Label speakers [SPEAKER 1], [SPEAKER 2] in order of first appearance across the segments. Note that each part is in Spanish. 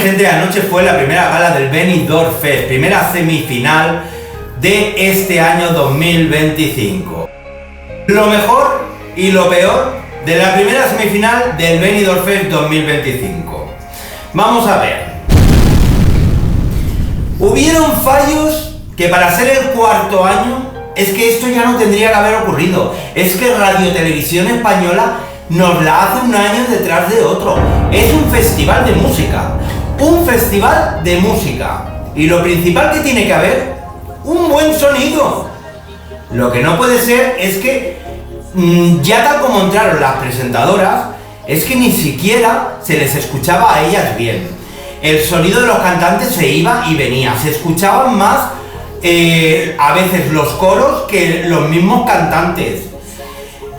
[SPEAKER 1] gente, anoche fue la primera gala del Benidorm Fest, primera semifinal de este año 2025. Lo mejor y lo peor de la primera semifinal del Benidorm Fest 2025. Vamos a ver. Hubieron fallos que para ser el cuarto año, es que esto ya no tendría que haber ocurrido. Es que Radio Televisión Española nos la hace un año detrás de otro. Es un festival de música. Un festival de música. Y lo principal que tiene que haber, un buen sonido. Lo que no puede ser es que, ya tal como entraron las presentadoras, es que ni siquiera se les escuchaba a ellas bien. El sonido de los cantantes se iba y venía. Se escuchaban más a veces los coros que los mismos cantantes.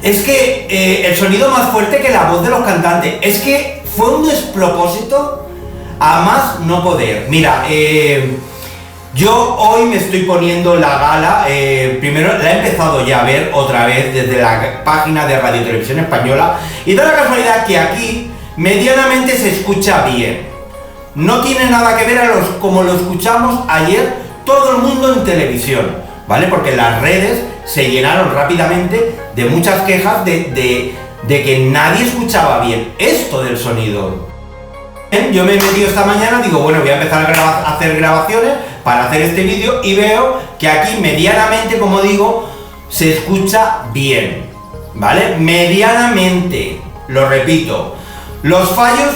[SPEAKER 1] Es que el sonido más fuerte que la voz de los cantantes. Es que fue un despropósito a más no poder. Mira, yo hoy me estoy poniendo la gala, primero la he empezado ya a ver otra vez desde la página de Radio Televisión Española, y da la casualidad que aquí medianamente se escucha bien. No tiene nada que ver como lo escuchamos ayer todo el mundo en televisión, ¿vale? Porque las redes se llenaron rápidamente de muchas quejas de que nadie escuchaba bien esto del sonido. Yo me he metido esta mañana, digo, bueno, voy a empezar a hacer grabaciones para hacer este vídeo y veo que aquí medianamente, como digo, se escucha bien, ¿vale? Medianamente, lo repito. Los fallos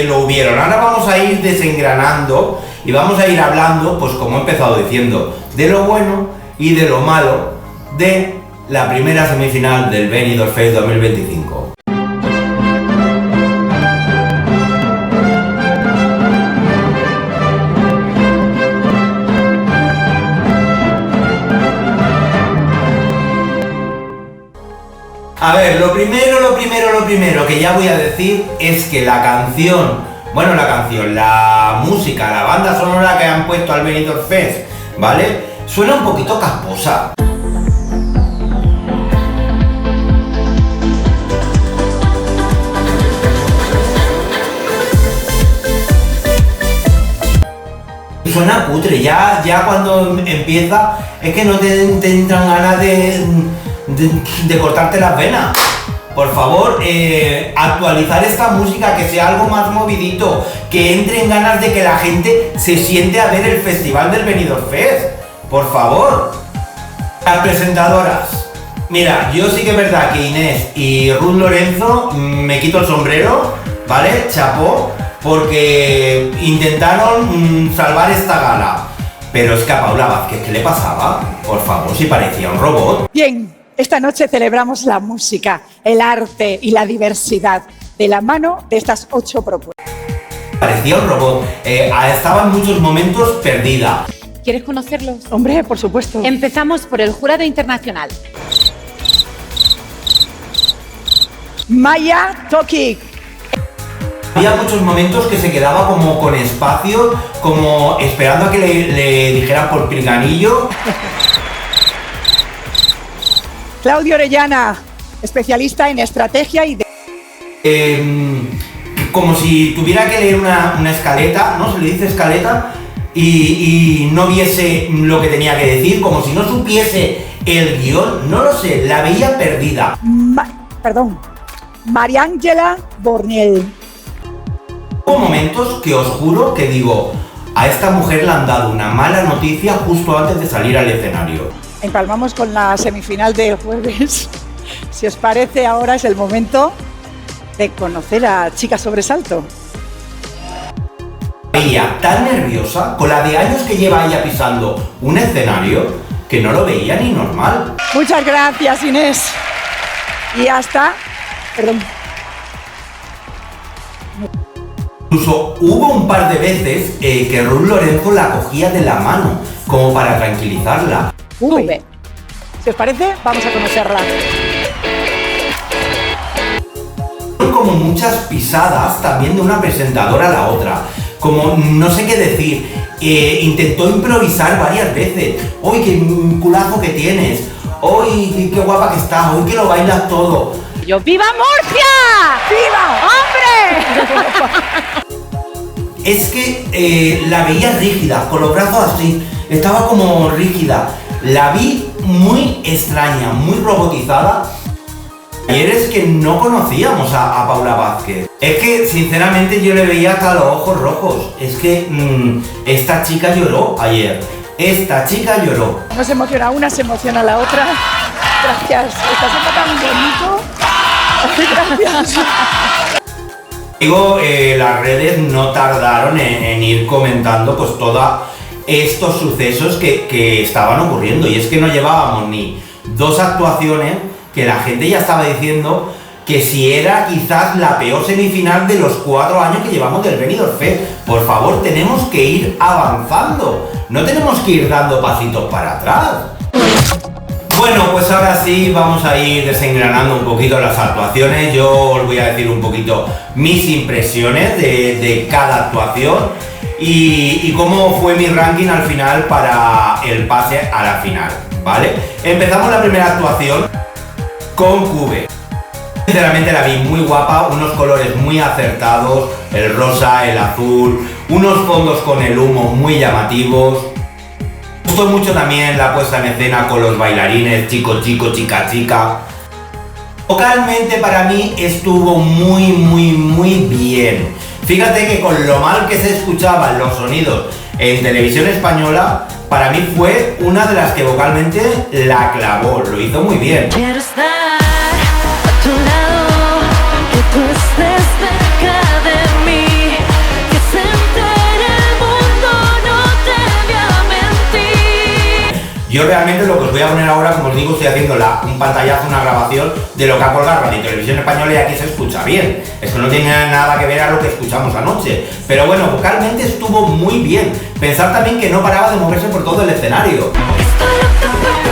[SPEAKER 1] lo hubieron. Ahora vamos a ir desengranando y vamos a ir hablando, pues como he empezado diciendo, de lo bueno y de lo malo de la primera semifinal del Benidorm Fest 2025. A ver, lo primero que ya voy a decir es que la música, la banda sonora que han puesto al Benidorm Fest, ¿vale? Suena un poquito casposa. Suena cutre, ya cuando empieza es que no te entran ganas de cortarte las venas. Por favor, actualizar esta música, que sea algo más movidito, que entre en ganas de que la gente se siente a ver el festival del Benidorm Fest. Por favor. Las presentadoras. Mira, yo sí que es verdad que Inés y Ruth Lorenzo, me quito el sombrero, ¿vale? Chapó, porque intentaron salvar esta gala. Pero es que a Paula Vázquez, ¿qué le pasaba? Por favor, si parecía un robot.
[SPEAKER 2] Bien. Esta noche celebramos la música, el arte y la diversidad de la mano de estas 8 propuestas.
[SPEAKER 1] Parecía un robot, estaba en muchos momentos perdida.
[SPEAKER 3] ¿Quieres conocerlos?
[SPEAKER 2] Hombre, por supuesto.
[SPEAKER 3] Empezamos por el jurado internacional.
[SPEAKER 2] Maya Tokic.
[SPEAKER 1] Había muchos momentos que se quedaba como con espacio, como esperando a que le dijeran por pinganillo.
[SPEAKER 2] Claudio Orellana, especialista en estrategia y
[SPEAKER 1] como si tuviera que leer una escaleta, ¿no? Se le dice escaleta, y no viese lo que tenía que decir, como si no supiese el guión, no lo sé, la veía perdida.
[SPEAKER 2] Mariángela Borniel.
[SPEAKER 1] Hubo momentos que os juro que digo, a esta mujer le han dado una mala noticia justo antes de salir al escenario.
[SPEAKER 2] Empalmamos con la semifinal del jueves. Si os parece, ahora es el momento de conocer a Chica Sobresalto.
[SPEAKER 1] Veía tan nerviosa, con la de años que lleva ella pisando un escenario, que no lo veía ni normal.
[SPEAKER 2] Muchas gracias, Inés. Y hasta... Perdón.
[SPEAKER 1] Incluso hubo un par de veces que Ruth Lorenzo la cogía de la mano, como para tranquilizarla.
[SPEAKER 2] Si os parece, vamos a conocerla.
[SPEAKER 1] Como muchas pisadas también de una presentadora a la otra, como no sé qué decir, intentó improvisar varias veces. ¡Uy, qué culazo que tienes! ¡Uy, qué guapa que estás! ¡Uy, que lo bailas todo!
[SPEAKER 3] ¡Viva Murcia!
[SPEAKER 2] ¡Viva!
[SPEAKER 3] ¡Hombre!
[SPEAKER 1] es que la veía rígida, con los brazos así, estaba como rígida. La vi muy extraña, muy robotizada. Y es que no conocíamos a Paula Vázquez. Es que sinceramente yo le veía hasta los ojos rojos. Es que esta chica lloró ayer. Esta chica lloró.
[SPEAKER 2] No se emociona una, se emociona la otra. Gracias, está siendo tan bonito. Gracias.
[SPEAKER 1] Digo, las redes no tardaron en ir comentando pues todos estos sucesos que estaban ocurriendo. Y es que no llevábamos ni 2 actuaciones que la gente ya estaba diciendo que si era quizás la peor semifinal de los 4 años que llevamos del Benidorm Fest. Por favor, tenemos que ir avanzando, no tenemos que ir dando pasitos para atrás. Bueno, pues ahora sí vamos a ir desengranando un poquito las actuaciones. Yo os voy a decir un poquito mis impresiones de cada actuación y cómo fue mi ranking al final para el pase a la final, ¿vale? Empezamos la primera actuación con Cube. Sinceramente la vi muy guapa, unos colores muy acertados, el rosa, el azul, unos fondos con el humo muy llamativos. Me gustó mucho también la puesta en escena con los bailarines, chico, chico, chica, chica. Vocalmente para mí estuvo muy bien. Fíjate que con lo mal que se escuchaban los sonidos en televisión española, para mí fue una de las que vocalmente la clavó, lo hizo muy bien.
[SPEAKER 4] Quiero estar a tu lado, que tú estés cerca de mí, que se entere el mundo, no te voy a mentir.
[SPEAKER 1] Yo realmente lo que os voy a poner ahora, como os digo, estoy haciendo un pantallazo, una grabación de lo que ha colgado Radio Televisión Española y aquí se escucha bien. Esto no tiene nada que ver a lo que escuchamos anoche. Pero bueno, vocalmente estuvo muy bien. Pensar también que no paraba de moverse por todo el escenario.
[SPEAKER 4] Estoy loca por ti.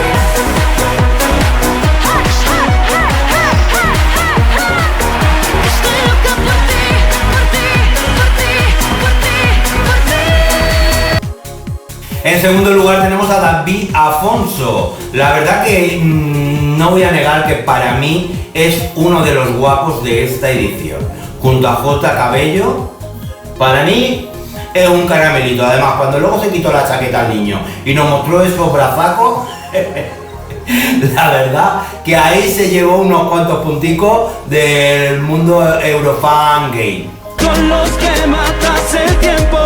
[SPEAKER 4] Estoy loca por ti, por ti, por ti, por ti, por ti.
[SPEAKER 1] En segundo lugar tenemos a David Afonso. La verdad que no voy a negar que para mí es uno de los guapos de esta edición. Junto a J. Cabello, para mí es un caramelito. Además, cuando luego se quitó la chaqueta al niño y nos mostró esos brazacos, la verdad que ahí se llevó unos cuantos punticos del mundo Eurofan gay.
[SPEAKER 5] Con los que matas el tiempo.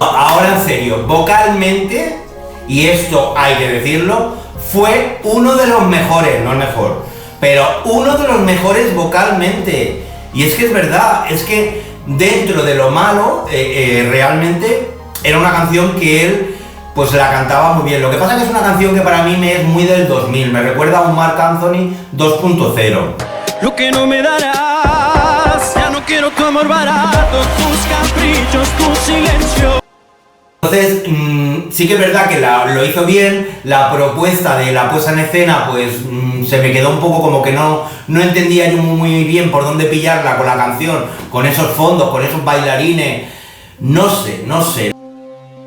[SPEAKER 1] Ahora en serio, vocalmente, y esto hay que decirlo, fue uno de los mejores, no el mejor, pero uno de los mejores vocalmente. Y es que es verdad, es que dentro de lo malo, realmente era una canción que él pues la cantaba muy bien. Lo que pasa es que es una canción que para mí me es muy del 2000, me recuerda a un Marc Anthony 2.0.
[SPEAKER 5] Lo que no me darás, ya no quiero tu amor barato, tus caprichos, tu silencio.
[SPEAKER 1] Entonces, sí que es verdad que lo hizo bien, la propuesta de la puesta en escena, pues se me quedó un poco como que no entendía yo muy bien por dónde pillarla con la canción, con esos fondos, con esos bailarines, no sé.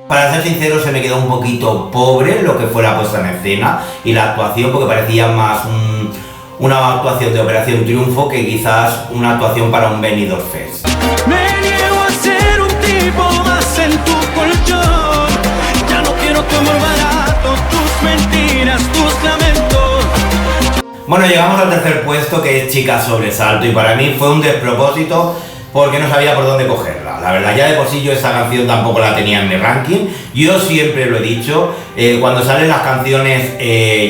[SPEAKER 1] Para ser sincero, se me quedó un poquito pobre lo que fue la puesta en escena y la actuación, porque parecía más una actuación de Operación Triunfo que quizás una actuación para un Benidorm Fest.
[SPEAKER 5] Me niego a ser un tipo más en tu colchón. Ya no quiero tu amor barato, tus mentiras, tus lamentos.
[SPEAKER 1] Bueno, llegamos al tercer puesto, que es Chica Sobresalto, y para mí fue un despropósito porque no sabía por dónde cogerla. La verdad, ya de por sí yo esta canción tampoco la tenía en mi ranking. Yo siempre lo he dicho, cuando salen las canciones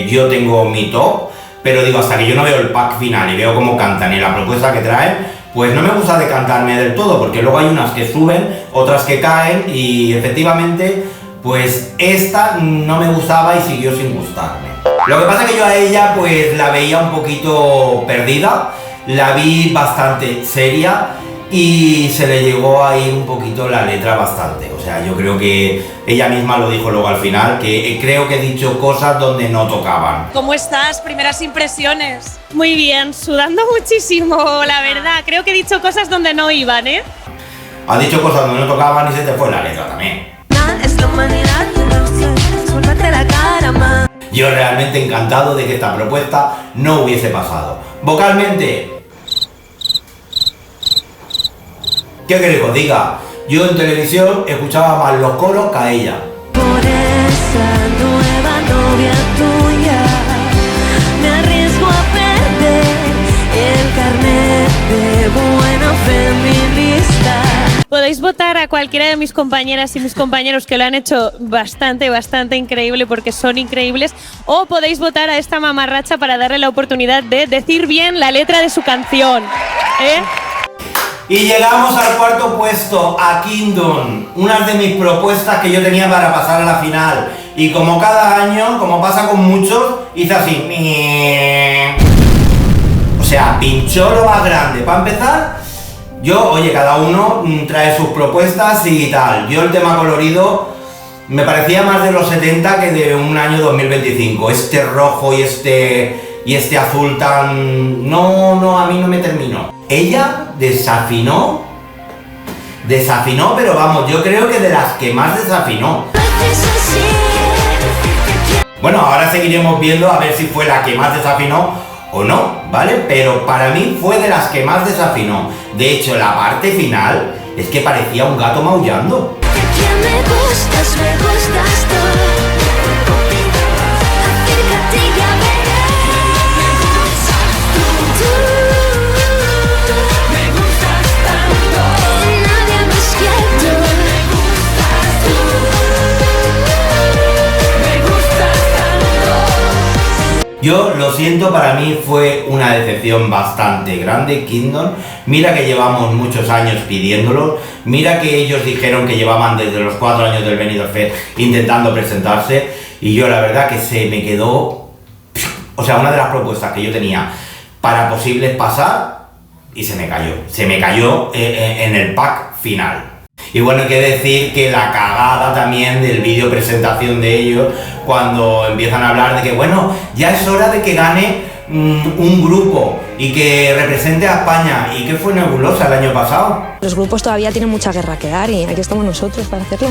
[SPEAKER 1] yo tengo mi top, pero digo, hasta que yo no veo el pack final y veo cómo cantan y la propuesta que traen, pues no me gusta decantarme del todo, porque luego hay unas que suben, otras que caen, y efectivamente, pues esta no me gustaba y siguió sin gustarme. Lo que pasa es que yo a ella pues la veía un poquito perdida, la vi bastante seria y se le llegó a ir un poquito la letra bastante. O sea, yo creo que ella misma lo dijo luego al final, que creo que he dicho cosas donde no tocaban.
[SPEAKER 6] ¿Cómo estás? Primeras impresiones.
[SPEAKER 7] Muy bien, sudando muchísimo, la verdad. Creo que he dicho cosas donde no iban, ¿eh?
[SPEAKER 1] Has dicho cosas donde no tocaban y se te fue la letra también.
[SPEAKER 4] Es la humanidad, no sé, volverte la cara más.
[SPEAKER 1] Yo realmente encantado de que esta propuesta no hubiese pasado. Vocalmente, ¿qué queréis que os diga? Yo en televisión escuchaba más los coros que a ella.
[SPEAKER 4] Por esa nueva novia tuya me arriesgo a perder el carnet de buena feminista.
[SPEAKER 7] Podéis votar a cualquiera de mis compañeras y mis compañeros que lo han hecho bastante increíble porque son increíbles, o podéis votar a esta mamarracha para darle la oportunidad de decir bien la letra de su canción.
[SPEAKER 1] Y llegamos al cuarto puesto, a Kingdom, una de mis propuestas que yo tenía para pasar a la final. Y como cada año, como pasa con muchos, hice así. O sea, pinchó lo más grande. Para empezar, yo, oye, cada uno trae sus propuestas y tal. Yo el tema colorido me parecía más de los 70 que de un año 2025. Este rojo y este azul tan... No, a mí no me terminó. Ella desafinó, pero vamos, yo creo que de las que más desafinó. Bueno, ahora seguiremos viendo a ver si fue la que más desafinó o no, ¿vale? Pero para mí fue de las que más desafinó. De hecho, la parte final es que parecía un gato maullando.
[SPEAKER 4] Me gustas tú. Acércate y ya verás. Tú me gustas tanto. Nadie más que tú. Me gustas tanto.
[SPEAKER 1] Yo lo siento, para mí fue una decepción bastante grande Kingdom. Mira que llevamos muchos años pidiéndolo. Mira que ellos dijeron que llevaban desde los 4 años del Benidorm Fest intentando presentarse. Y yo la verdad que se me quedó... O sea, una de las propuestas que yo tenía para posibles pasar y se me cayó. Se me cayó en el pack final. Y bueno, hay que decir que la cagada también del vídeo presentación de ellos, cuando empiezan a hablar de que bueno, ya es hora de que gane un grupo y que represente a España. ¿Y qué fue Nebulosa el año pasado?
[SPEAKER 8] Los grupos todavía tienen mucha guerra que dar y aquí estamos nosotros para hacerlo.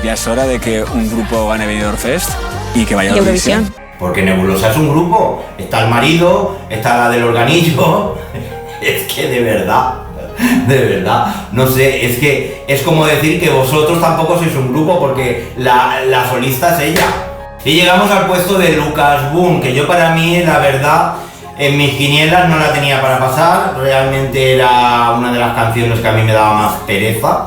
[SPEAKER 9] Ya es hora de que un grupo gane Benidorm Fest y que vaya a
[SPEAKER 8] Eurovisión.
[SPEAKER 1] Porque Nebulosa es un grupo. Está el marido, está la del organillo. Es que de verdad, no sé, es que es como decir que vosotros tampoco sois un grupo porque la solista es ella. Y llegamos al puesto de Lucas Boom, que yo para mí, la verdad, en mis quinielas no la tenía para pasar. Realmente era una de las canciones que a mí me daba más pereza.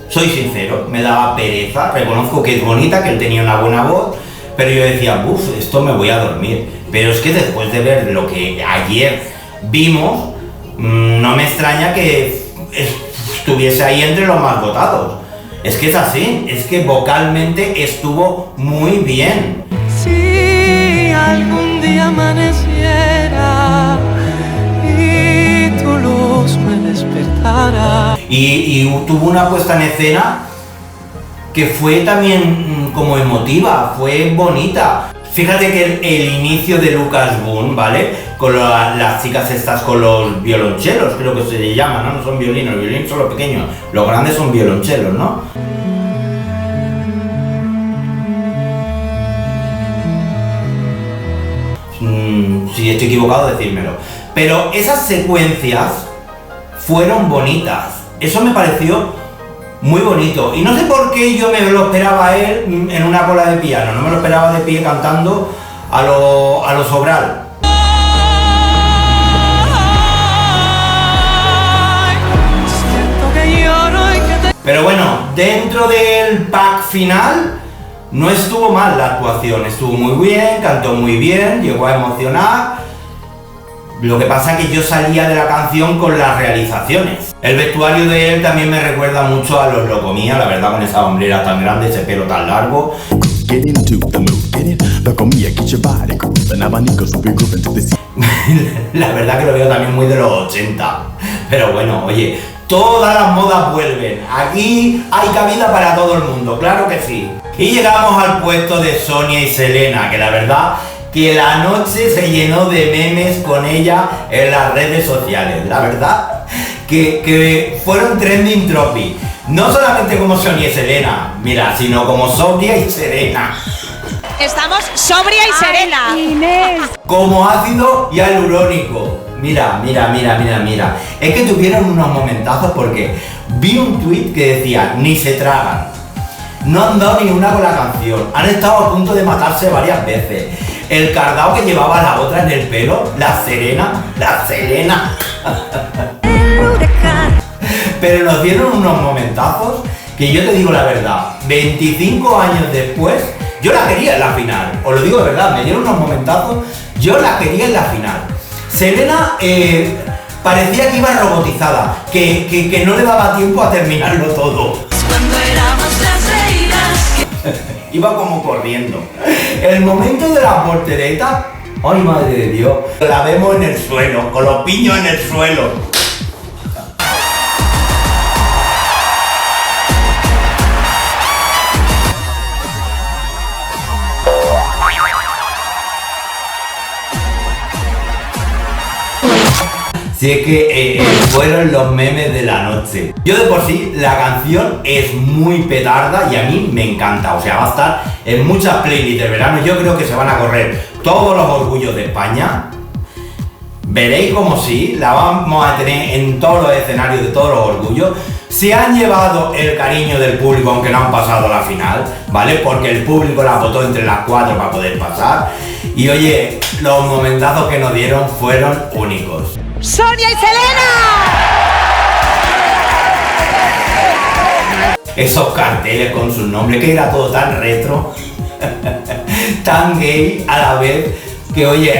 [SPEAKER 1] Soy sincero, me daba pereza. Reconozco que es bonita, que él tenía una buena voz, pero yo decía, buf, esto me voy a dormir. Pero es que después de ver lo que ayer vimos, no me extraña que estuviese ahí entre los más votados. Es que es así, es que vocalmente estuvo muy bien.
[SPEAKER 5] Si algún día amaneciera y tu luz me despertara.
[SPEAKER 1] Y tuvo una puesta en escena que fue también como emotiva, fue bonita. Fíjate que el inicio de Lucas Boom, ¿vale? Con las chicas estas con los violonchelos, creo que se le llaman, ¿no? No son violinos, los violines son los pequeños, los grandes son violonchelos, ¿no? Si estoy equivocado, decírmelo. Pero esas secuencias fueron bonitas. Eso me pareció muy bonito. Y no sé por qué yo me lo esperaba a él en una cola de piano. No me lo esperaba de pie cantando a lo Sobral. Pero bueno, dentro del pack final no estuvo mal la actuación, estuvo muy bien, cantó muy bien, llegó a emocionar. Lo que pasa es que yo salía de la canción con las realizaciones. El vestuario de él también me recuerda mucho a los Locomía, la verdad, con esa hombrera tan grande, ese pelo tan largo. La verdad que lo veo también muy de los 80. Pero bueno, oye, todas las modas vuelven. Aquí hay cabida para todo el mundo, claro que sí. Y llegamos al puesto de Sonia y Selena, que la verdad que la noche se llenó de memes con ella en las redes sociales. La verdad que fueron trending topic. No solamente como Sonia y Selena, mira, sino como Sonia y Serena.
[SPEAKER 6] Estamos sobria y serena.
[SPEAKER 2] Inés.
[SPEAKER 1] Como ácido y hialurónico. Mira. Es que tuvieron unos momentazos porque vi un tuit que decía, ni se tragan. No han dado ni una con la canción. Han estado a punto de matarse varias veces. El cardao que llevaba la otra en el pelo, la Selena. Pero nos dieron unos momentazos que yo te digo la verdad, 25 años después, yo la quería en la final. Os lo digo de verdad, me dieron unos momentazos, yo la quería en la final. Selena parecía que iba robotizada, que no le daba tiempo a terminarlo todo.
[SPEAKER 4] Cuando éramos las reinas.
[SPEAKER 1] Iba como corriendo. El momento de la voltereta, ay madre de Dios, la vemos en el suelo, con los piños en el suelo. Si es que fueron los memes de la noche. Yo de por sí, la canción es muy petarda y a mí me encanta. O sea, va a estar en muchas playlists de verano. Yo creo que se van a correr todos los orgullos de España. Veréis como sí, la vamos a tener en todos los escenarios de todos los orgullos. Se han llevado el cariño del público, aunque no han pasado a la final, ¿vale? Porque el público la votó entre las 4 para poder pasar. Y oye, los momentazos que nos dieron fueron únicos.
[SPEAKER 6] ¡Sonia y Selena!
[SPEAKER 1] Esos carteles con sus nombres, que era todo tan retro, tan gay a la vez, que oye,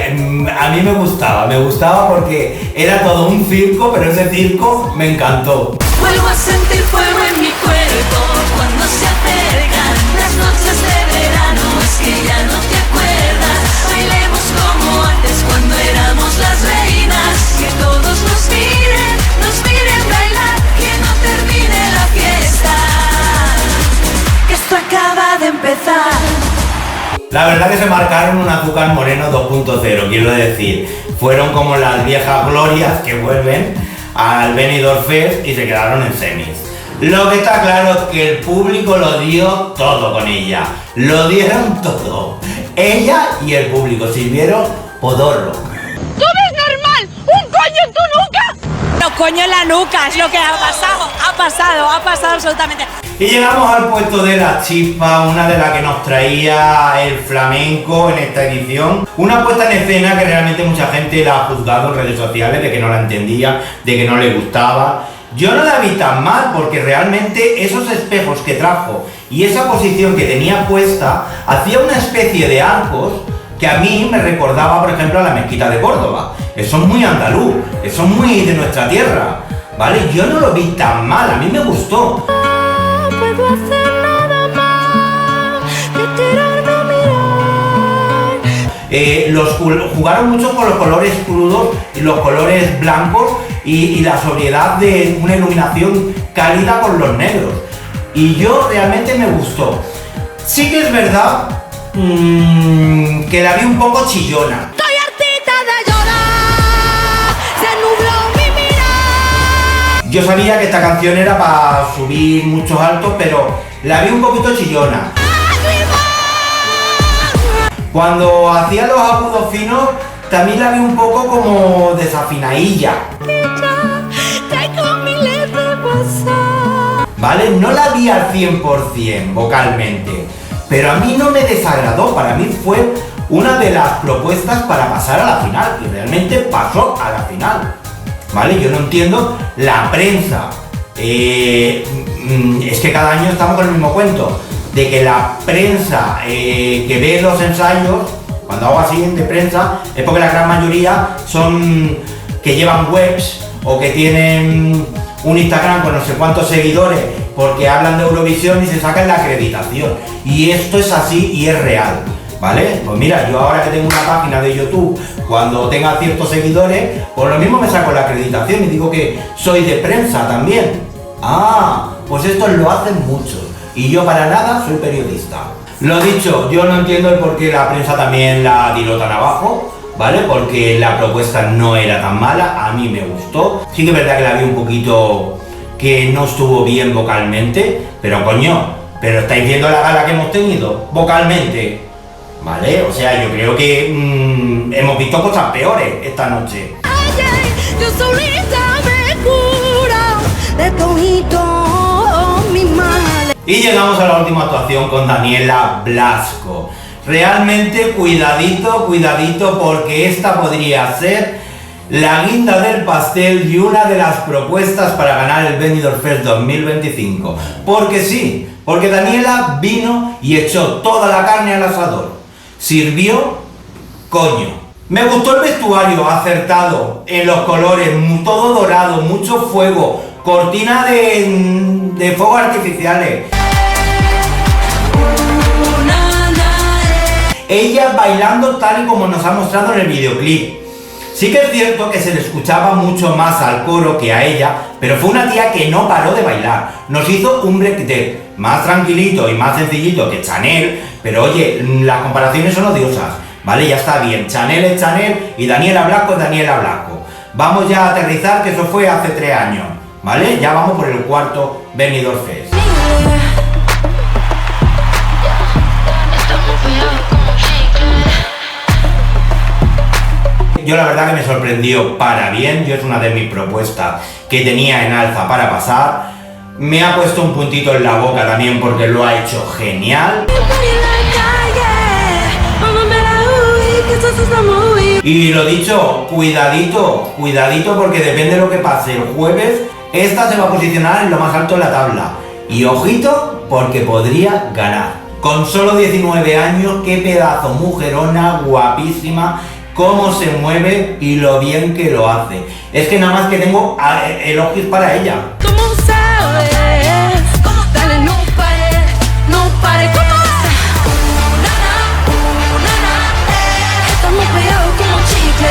[SPEAKER 1] a mí me gustaba porque era todo un circo, pero ese circo me encantó.
[SPEAKER 4] Vuelvo a sentir fuego en mi cuerpo cuando se acercan las noches de verano. Es que ya no te acuerdas, bailemos como antes cuando éramos las reinas. Que todos nos miren bailar, que no termine la fiesta, que esto acaba de empezar.
[SPEAKER 1] La verdad que se marcaron un Azúcar Moreno 2.0, quiero decir, fueron como las viejas glorias que vuelven al Benidorm Fest y se quedaron en semis. Lo que está claro es que el público lo dio todo con ella, lo dieron todo. Ella y el público sirvieron podorro.
[SPEAKER 6] ¿Tú ves normal un coño en tu nuca? No, coño en la nuca, es lo que ha pasado absolutamente.
[SPEAKER 1] Y llegamos al puesto de la chispa, una de las que nos traía el flamenco en esta edición. Una puesta en escena que realmente mucha gente la ha juzgado en redes sociales, de que no la entendía, de que no le gustaba. Yo no la vi tan mal porque realmente esos espejos que trajo y esa posición que tenía puesta hacía una especie de arcos que a mí me recordaba, por ejemplo, a la mezquita de Córdoba. Eso es muy andaluz, eso es muy de nuestra tierra, ¿vale? Yo no lo vi tan mal, a mí me gustó.
[SPEAKER 4] No puedo hacer nada más que tirarme a mirar.
[SPEAKER 1] Jugaron mucho con los colores crudos y los colores blancos y la sobriedad de una iluminación cálida con los negros. Y yo realmente me gustó. Sí que es verdad que la vi un poco chillona.
[SPEAKER 4] Estoy hartita de llorar, se nubló mi mirada.
[SPEAKER 1] Yo sabía que esta canción era para subir muchos altos, pero la vi un poquito chillona. Cuando hacía los agudos finos, también la vi un poco como desafinadilla. ¿Vale? No la vi al 100% vocalmente, pero a mí no me desagradó. Para mí fue una de las propuestas para pasar a la final y realmente pasó a la final. ¿Vale? Yo no entiendo la prensa. Es que cada año estamos con el mismo cuento, de que la prensa que ve los ensayos, cuando hago así de prensa, es porque la gran mayoría son que llevan webs o que tienen un Instagram con no sé cuántos seguidores porque hablan de Eurovisión y se sacan la acreditación. Y esto es así y es real, ¿vale? Pues mira, yo ahora que tengo una página de YouTube, cuando tenga ciertos seguidores, pues lo mismo me saco la acreditación y digo que soy de prensa también. Ah, pues esto lo hacen muchos. Y yo para nada soy periodista. Lo dicho, yo no entiendo el por qué la prensa también la tiró tan abajo, ¿vale? Porque la propuesta no era tan mala, a mí me gustó. Sí que es verdad que la vi un poquito que no estuvo bien vocalmente, pero coño, pero estáis viendo la gala que hemos tenido vocalmente, ¿vale? O sea, yo creo que hemos visto cosas peores esta noche.
[SPEAKER 4] Yo solita me curo, de todito mis males.
[SPEAKER 1] Y llegamos a la última actuación con Daniela Blasco. Realmente cuidadito, cuidadito, porque esta podría ser la guinda del pastel y una de las propuestas para ganar el Benidorm Fest 2025. Porque sí, porque Daniela vino y echó toda la carne al asador. Sirvió, coño. Me gustó el vestuario, acertado, en los colores, todo dorado, mucho fuego, cortina de fuegos artificiales. Ella bailando tal y como nos ha mostrado en el videoclip. Sí que es cierto que se le escuchaba mucho más al coro que a ella, pero fue una tía que no paró de bailar. Nos hizo un breakdance más tranquilito y más sencillito que Chanel, pero oye, las comparaciones son odiosas, ¿vale? Ya está bien, Chanel es Chanel y Daniela Blasco es Daniela Blasco. Vamos ya a aterrizar, que eso fue hace 3 años, ¿vale? Ya vamos por el cuarto Benidorm Fest. Yo la verdad que me sorprendió para bien, yo es una de mis propuestas que tenía en alza para pasar. Me ha puesto un puntito en la boca también porque lo ha hecho genial. Y lo dicho, cuidadito, cuidadito, porque depende de lo que pase el jueves, esta se va a posicionar en lo más alto de la tabla. Y ojito, porque podría ganar. Con solo 19 años, qué pedazo, mujerona, guapísima, cómo se mueve y lo bien que lo hace. Es que nada más que tengo elogios para ella.
[SPEAKER 4] ¿Cómo sabes? Dale, no pares, no pares. ¿Cómo? Estamos pegados como chicle.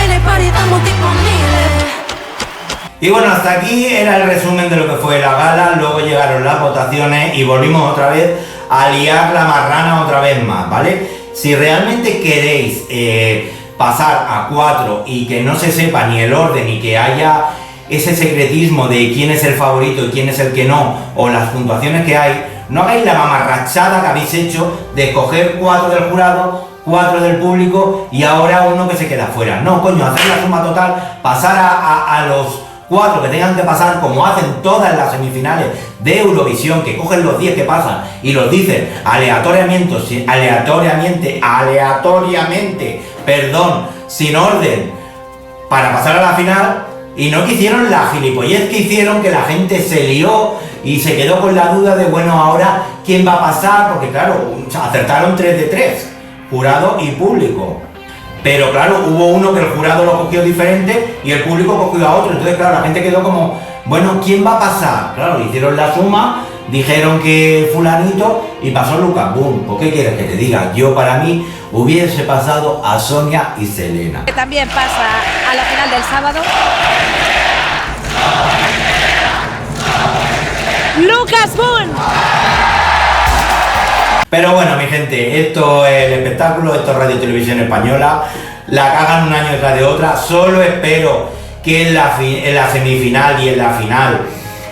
[SPEAKER 4] En el party estamos disponibles.
[SPEAKER 1] Y bueno, hasta aquí era el resumen de lo que fue la gala. Luego llegaron las votaciones y volvimos otra vez a liar la marrana otra vez más, ¿vale? Si realmente queréis pasar a 4 y que no se sepa ni el orden y que haya ese secretismo de quién es el favorito y quién es el que no, o las puntuaciones que hay, no hagáis la mamarrachada que habéis hecho de escoger 4 del jurado, 4 del público y ahora uno que se queda fuera. No, coño, hacer la suma total, pasar a los 4 que tengan que pasar, como hacen todas las semifinales de Eurovisión, que cogen los 10 que pasan y los dicen aleatoriamente, perdón, sin orden, para pasar a la final, y no quisieron la gilipollez que hicieron, que la gente se lió y se quedó con la duda de, bueno, ahora, ¿quién va a pasar? Porque claro, acertaron 3 de 3, jurado y público. Pero claro, hubo uno que el jurado lo cogió diferente y el público cogió a otro. Entonces, claro, la gente quedó como, bueno, ¿quién va a pasar? Claro, hicieron la suma, dijeron que fulanito y pasó Lucas Boom. ¿Por qué quieres que te diga? Yo, para mí, hubiese pasado a Sonia y Selena.
[SPEAKER 6] Que también pasa a la final del sábado. Lucas Boom.
[SPEAKER 1] Pero bueno, mi gente, esto es el espectáculo, esto es Radio Televisión Española, la cagan un año detrás de otra. Solo espero que en la semifinal y en la final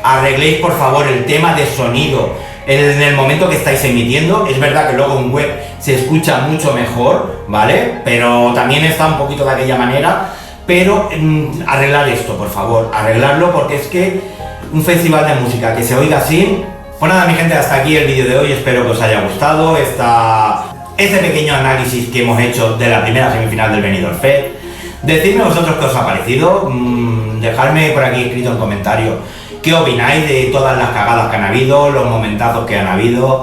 [SPEAKER 1] arregléis por favor el tema de sonido en el momento que estáis emitiendo. Es verdad que luego en web se escucha mucho mejor, ¿vale? Pero también está un poquito de aquella manera, pero arreglar esto, por favor, arreglarlo, porque es que un festival de música que se oiga así. Pues nada, mi gente, hasta aquí el vídeo de hoy, espero que os haya gustado este pequeño análisis que hemos hecho de la primera semifinal del Benidorm Fest. Decidme vosotros qué os ha parecido, dejadme por aquí escrito en comentarios qué opináis de todas las cagadas que han habido, los momentazos que han habido,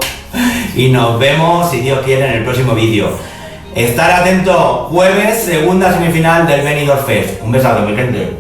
[SPEAKER 1] y nos vemos, si Dios quiere, en el próximo vídeo. Estar atentos, jueves, segunda semifinal del Benidorm Fest. Un besazo, mi gente.